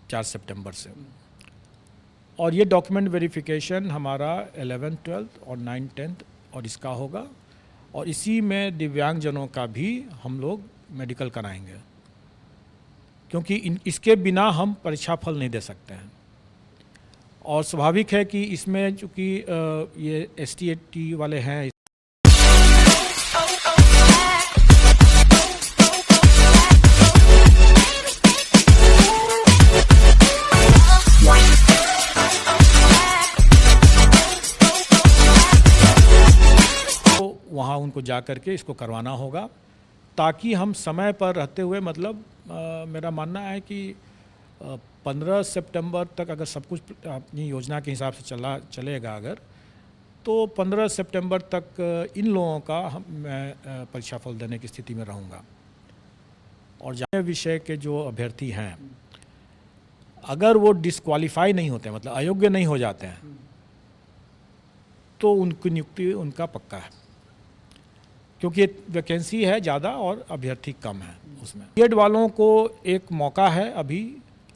4 सितंबर से। और ये डॉक्यूमेंट वेरिफिकेशन हमारा 11th 12th और 9th 10th और इसका होगा, और इसी में दिव्यांगजनों का भी हम लोग मेडिकल कराएंगे, क्योंकि इसके बिना हम परीक्षा फल नहीं दे सकते हैं। और स्वाभाविक है कि इसमें चूँकि ये ST वाले हैं, वहाँ उनको जा कर के इसको करवाना होगा, ताकि हम समय पर रहते हुए, मतलब मेरा मानना है कि 15 सितंबर तक अगर सब कुछ अपनी योजना के हिसाब से चलेगा अगर, तो 15 सितंबर तक इन लोगों का मैं परीक्षा फल देने की स्थिति में रहूँगा। और जाने विषय के जो अभ्यर्थी हैं, अगर वो डिस्क्वालीफाई नहीं होते, मतलब अयोग्य नहीं हो जाते हैं, तो उनकी नियुक्ति उनका पक्का है, क्योंकि वैकेंसी है ज़्यादा और अभ्यर्थी कम है उसमें। बीएड वालों को एक मौका है अभी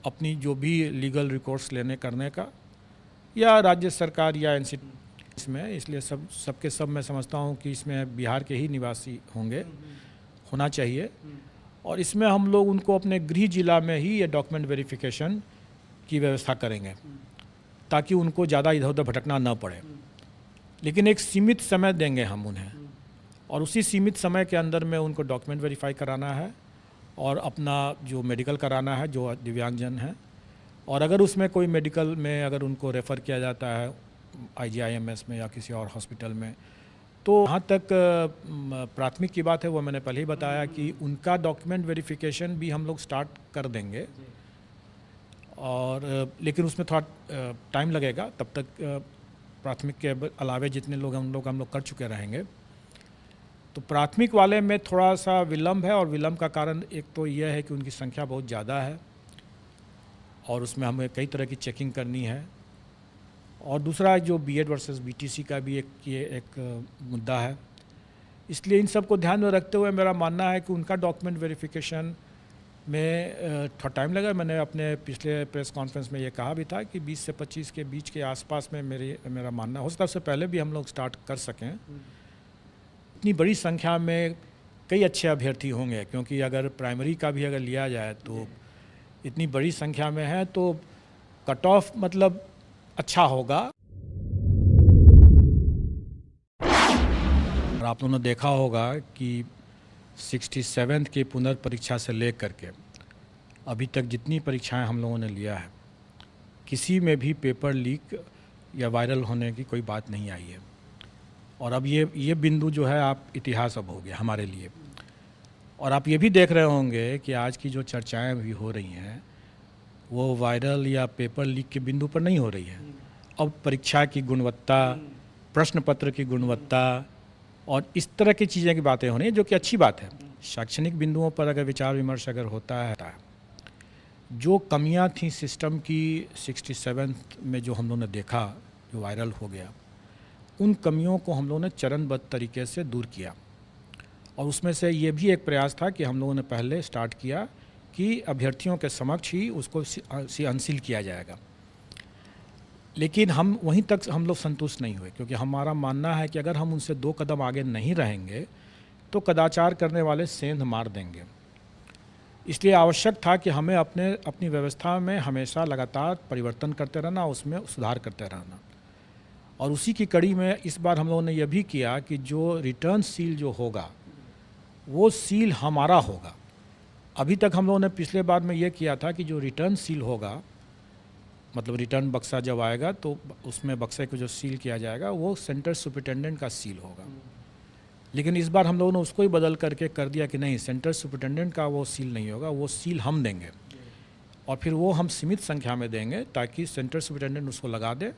अपनी जो भी लीगल रिकॉर्ड्स लेने करने का, या राज्य सरकार या इंस्टीट्यूट इसमें, इसलिए सबके सब मैं समझता हूँ कि इसमें बिहार के ही निवासी होना चाहिए। और इसमें हम लोग उनको अपने गृह जिला में ही ये डॉक्यूमेंट वेरिफिकेशन की व्यवस्था करेंगे, ताकि उनको ज़्यादा इधर उधर भटकना न पड़े। लेकिन एक सीमित समय देंगे हम उन्हें, और उसी सीमित समय के अंदर में उनको डॉक्यूमेंट वेरीफाई कराना है और अपना जो मेडिकल कराना है जो दिव्यांगजन है। और अगर उसमें कोई मेडिकल में अगर उनको रेफ़र किया जाता है IGIMS में या किसी और हॉस्पिटल में, तो वहाँ तक प्राथमिक की बात है, वो मैंने पहले ही बताया कि उनका डॉक्यूमेंट वेरिफिकेशन भी हम लोग स्टार्ट कर देंगे। और लेकिन उसमें थोड़ा टाइम लगेगा, तब तक प्राथमिक के अलावे जितने लोग हम लोग कर चुके रहेंगे। तो प्राथमिक वाले में थोड़ा सा विलम्ब है, और विलम्ब का कारण एक तो यह है कि उनकी संख्या बहुत ज़्यादा है और उसमें हमें कई तरह की चेकिंग करनी है। और दूसरा जो BEd वर्सेस BTC का भी एक मुद्दा है। इसलिए इन सब को ध्यान में रखते हुए मेरा मानना है कि उनका डॉक्यूमेंट वेरिफिकेशन में थोड़ा टाइम लगा। मैंने अपने पिछले प्रेस कॉन्फ्रेंस में ये कहा भी था कि 20 से 25 के बीच के आसपास में मेरा मानना हो सकता है, उससे पहले भी हम लोग स्टार्ट कर सकें। इतनी बड़ी संख्या में कई अच्छे अभ्यर्थी होंगे, क्योंकि अगर प्राइमरी का भी अगर लिया जाए तो इतनी बड़ी संख्या में है, तो कट ऑफ मतलब अच्छा होगा। और आप लोगों ने देखा होगा कि 67th की पुनर्परीक्षा से लेकर के अभी तक जितनी परीक्षाएं हम लोगों ने लिया है, किसी में भी पेपर लीक या वायरल होने की कोई बात नहीं आई है। और अब ये बिंदु जो है आप इतिहास अब हो गया हमारे लिए। और आप ये भी देख रहे होंगे कि आज की जो चर्चाएं भी हो रही हैं, वो वायरल या पेपर लीक के बिंदु पर नहीं हो रही है। अब परीक्षा की गुणवत्ता, प्रश्न पत्र की गुणवत्ता और इस तरह की चीज़ें की बातें हो रही हैं, जो कि अच्छी बात है। शैक्षणिक बिंदुओं पर अगर विचार विमर्श अगर होता है, जो कमियां थी सिस्टम की 67th में जो हम लोगों ने देखा, जो वायरल हो गया, उन कमियों को हम लोगों ने चरणबद्ध तरीके से दूर किया। और उसमें से ये भी एक प्रयास था कि हम लोगों ने पहले स्टार्ट किया कि अभ्यर्थियों के समक्ष ही उसको अनसील किया जाएगा। लेकिन हम वहीं तक हम लोग संतुष्ट नहीं हुए, क्योंकि हमारा मानना है कि अगर हम उनसे 2 कदम आगे नहीं रहेंगे तो कदाचार करने वाले सेंध मार देंगे। इसलिए आवश्यक था कि हमें अपनी व्यवस्था में हमेशा लगातार परिवर्तन करते रहना, उसमें सुधार करते रहना। और उसी की कड़ी में इस बार हम लोगों ने यह भी किया कि जो रिटर्न सील जो होगा, वो सील हमारा होगा। अभी तक हम लोगों ने पिछले बार में ये किया था कि जो रिटर्न सील होगा, मतलब रिटर्न बक्सा जब आएगा तो उसमें बक्से को जो सील किया जाएगा वो सेंटर सुपरिटेंडेंट का सील होगा। लेकिन इस बार हम लोगों ने उसको ही बदल करके कर दिया कि नहीं, सेंटर सुपरिटेंडेंट का वो सील नहीं होगा, वो सील हम देंगे। और फिर वो हम सीमित संख्या में देंगे, ताकि सेंटर सुपरिटेंडेंट उसको लगा दे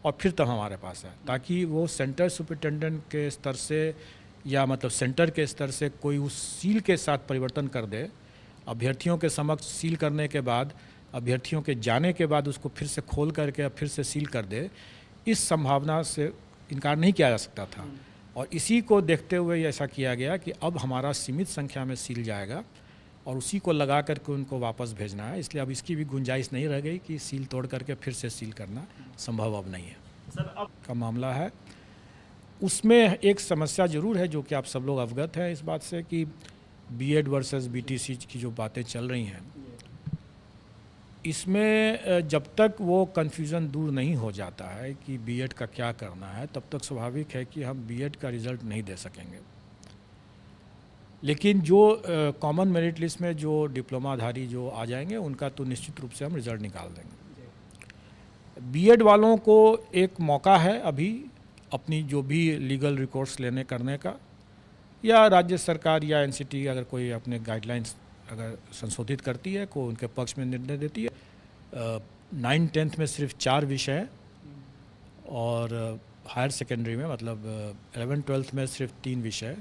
और फिर तब हमारे पास है, ताकि वो सेंटर सुपरिटेंडेंट के स्तर से या मतलब सेंटर के स्तर से कोई उस सील के साथ परिवर्तन कर दे, अभ्यर्थियों के समक्ष सील करने के बाद, अभ्यर्थियों के जाने के बाद उसको फिर से खोल करके फिर से सील कर दे, इस संभावना से इनकार नहीं किया जा सकता था। और इसी को देखते हुए ऐसा किया गया कि अब हमारा सीमित संख्या में सील जाएगा और उसी को लगा करके उनको वापस भेजना है। इसलिए अब इसकी भी गुंजाइश नहीं रह गई कि सील तोड़ करके फिर से सील करना संभव अब नहीं है। सर अब का मामला है उसमें एक समस्या ज़रूर है जो कि आप सब लोग अवगत हैं इस बात से कि बीएड वर्सेस बीटीसी की जो बातें चल रही हैं, इसमें जब तक वो कन्फ्यूज़न दूर नहीं हो जाता है कि बीएड का क्या करना है, तब तक स्वाभाविक है कि हम बीएड का रिज़ल्ट नहीं दे सकेंगे। लेकिन जो कॉमन मेरिट लिस्ट में जो डिप्लोमाधारी जो आ जाएंगे उनका तो निश्चित रूप से हम रिज़ल्ट निकाल देंगे। बीएड वालों को एक मौका है अभी अपनी जो भी लीगल रिकोर्स लेने करने का, या राज्य सरकार या एनसीटी अगर कोई अपने गाइडलाइंस अगर संशोधित करती है को उनके पक्ष में निर्णय देती है। 9th-10th में सिर्फ 4 विषय हैं और हायर सेकेंडरी में मतलब 11th-12th में सिर्फ 3 विषय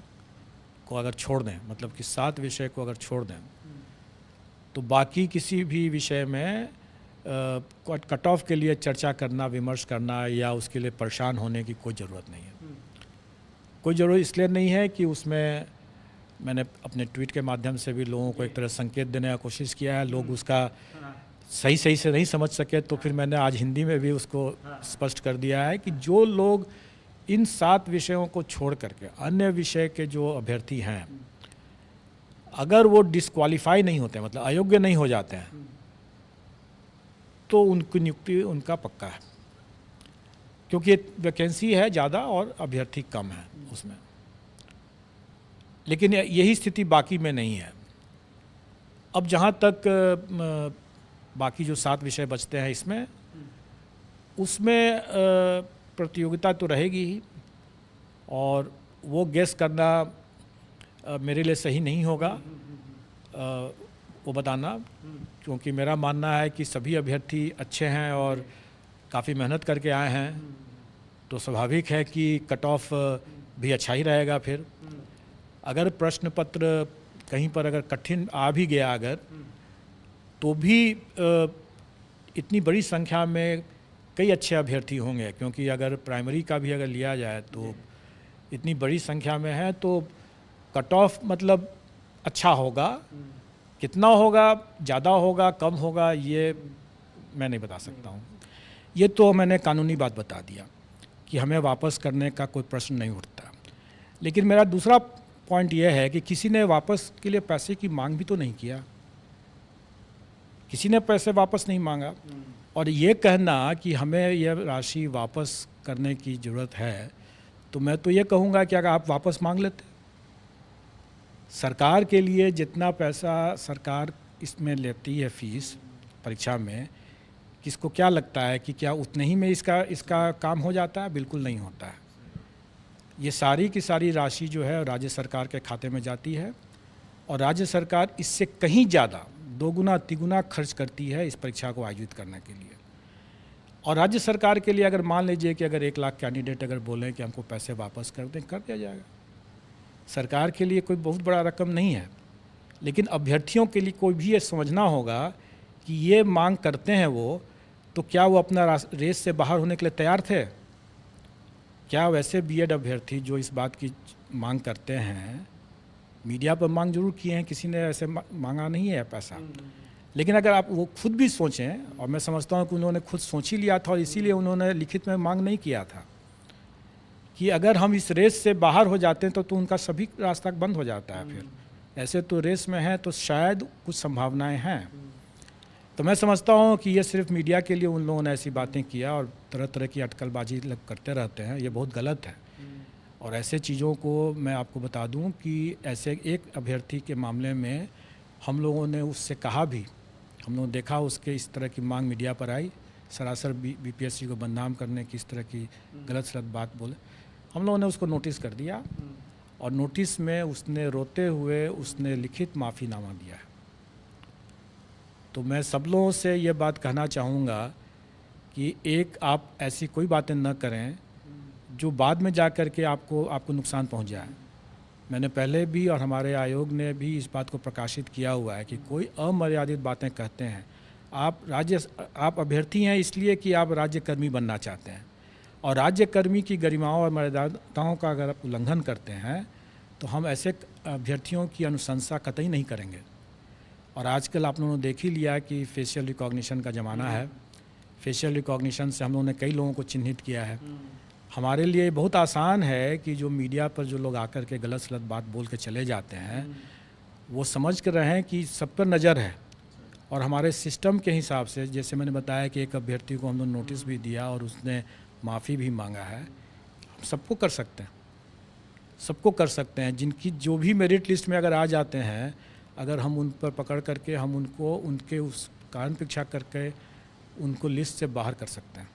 को अगर छोड़ दें, मतलब कि 7 विषय को अगर छोड़ दें तो बाकी किसी भी विषय में कट ऑफ के लिए चर्चा करना, विमर्श करना या उसके लिए परेशान होने की कोई ज़रूरत नहीं है। कोई ज़रूरत इसलिए नहीं है कि उसमें मैंने अपने ट्वीट के माध्यम से भी लोगों को एक तरह संकेत देने का कोशिश किया है, लोग उसका सही से नहीं समझ सके, तो फिर मैंने आज हिंदी में भी उसको स्पष्ट कर दिया है कि जो लोग इन 7 विषयों को छोड़ करके अन्य विषय के जो अभ्यर्थी हैं, अगर वो डिस्क्वालीफाई नहीं होते, मतलब अयोग्य नहीं हो जाते हैं, तो उनकी नियुक्ति उनका पक्का है, क्योंकि वैकेंसी है ज़्यादा और अभ्यर्थी कम है उसमें। लेकिन यही स्थिति बाकी में नहीं है। अब जहाँ तक बाकी जो 7 विषय बचते हैं इसमें, उसमें प्रतियोगिता तो रहेगी ही, और वो गेस करना मेरे लिए सही नहीं होगा वो बताना, क्योंकि मेरा मानना है कि सभी अभ्यर्थी अच्छे हैं और काफ़ी मेहनत करके आए हैं, तो स्वाभाविक है कि कट ऑफ भी अच्छा ही रहेगा। फिर अगर प्रश्न पत्र कहीं पर अगर कठिन आ भी गया अगर, तो भी इतनी बड़ी संख्या में कई अच्छे अभ्यर्थी होंगे, क्योंकि अगर प्राइमरी का भी अगर लिया जाए तो इतनी बड़ी संख्या में है, तो कट ऑफ मतलब अच्छा होगा। कितना होगा, ज़्यादा होगा, कम होगा, ये मैं नहीं बता सकता हूँ। ये तो मैंने कानूनी बात बता दिया कि हमें वापस करने का कोई प्रश्न नहीं उठता। लेकिन मेरा दूसरा पॉइंट ये है कि किसी ने वापस के लिए पैसे की मांग भी तो नहीं किया, किसी ने पैसे वापस नहीं मांगा। और ये कहना कि हमें यह राशि वापस करने की ज़रूरत है, तो मैं तो ये कहूँगा कि अगर आप वापस मांग लेते, सरकार के लिए जितना पैसा सरकार इसमें लेती है फीस परीक्षा में, किसको क्या लगता है कि क्या उतने ही में इसका काम हो जाता है? बिल्कुल नहीं होता है। ये सारी की सारी राशि जो है राज्य सरकार के खाते में जाती है, और राज्य सरकार इससे कहीं ज़्यादा 2 गुना 3 गुना खर्च करती है इस परीक्षा को आयोजित करने के लिए। और राज्य सरकार के लिए अगर मान लीजिए कि अगर 1 लाख कैंडिडेट अगर बोलें कि हमको पैसे वापस कर दें, कर दिया जाएगा। सरकार के लिए कोई बहुत बड़ा रकम नहीं है, लेकिन अभ्यर्थियों के लिए कोई भी ये समझना होगा कि ये मांग करते हैं वो, तो क्या वो अपना रेस से बाहर होने के लिए तैयार थे? क्या वैसे बीएड अभ्यर्थी जो इस बात की मांग करते हैं, मीडिया पर मांग जरूर किए हैं, किसी ने ऐसे मांगा नहीं है पैसा, लेकिन अगर आप वो खुद भी सोचें, और मैं समझता हूँ कि उन्होंने खुद सोच ही लिया था और इसीलिए उन्होंने लिखित में मांग नहीं किया था कि अगर हम इस रेस से बाहर हो जाते हैं तो उनका सभी रास्ता बंद हो जाता है। फिर ऐसे तो रेस में है तो शायद कुछ संभावनाएं हैं। तो मैं समझता हूँ कि ये सिर्फ मीडिया के लिए उन लोगों ने ऐसी बातें किया और तरह तरह की अटकलबाजी करते रहते हैं, ये बहुत गलत है। और ऐसे चीज़ों को मैं आपको बता दूं कि ऐसे एक अभ्यर्थी के मामले में हम लोगों ने उससे कहा भी, हम लोगों ने देखा उसके इस तरह की मांग मीडिया पर आई, सरासर बीपीएससी को बदनाम करने की इस तरह की गलत सलत बात बोले, हम लोगों ने उसको नोटिस कर दिया, और नोटिस में उसने रोते हुए उसने लिखित माफ़ीनामा दिया है। तो मैं सब लोगों से ये बात कहना चाहूँगा कि एक आप ऐसी कोई बातें न करें जो बाद में जा कर के आपको नुकसान पहुंच जाए। मैंने पहले भी और हमारे आयोग ने भी इस बात को प्रकाशित किया हुआ है कि कोई अमर्यादित बातें कहते हैं, आप अभ्यर्थी हैं इसलिए कि आप राज्यकर्मी बनना चाहते हैं, और राज्यकर्मी की गरिमाओं और मर्यादाओं का अगर आप उल्लंघन करते हैं तो हम ऐसे अभ्यर्थियों की अनुशंसा कतई नहीं करेंगे। और आजकल आप लोगों ने देख ही लिया कि फेशियल रिकॉग्निशन का ज़माना है। फेशियल रिकॉग्निशन से हम लोगों ने कई लोगों को चिन्हित किया है। हमारे लिए बहुत आसान है कि जो मीडिया पर जो लोग आकर के गलत सलत बात बोल के चले जाते हैं, वो समझ कर रहे हैं कि सब पर नज़र है। और हमारे सिस्टम के हिसाब से, जैसे मैंने बताया कि एक अभ्यर्थी को हम लोग नोटिस भी दिया और उसने माफ़ी भी मांगा है, हम सबको कर सकते हैं, सबको कर सकते हैं। जिनकी जो भी मेरिट लिस्ट में अगर आ जाते हैं, अगर हम उन पर पकड़ करके हम उनको उनके उस कारण परीक्षा करके उनको लिस्ट से बाहर कर सकते हैं।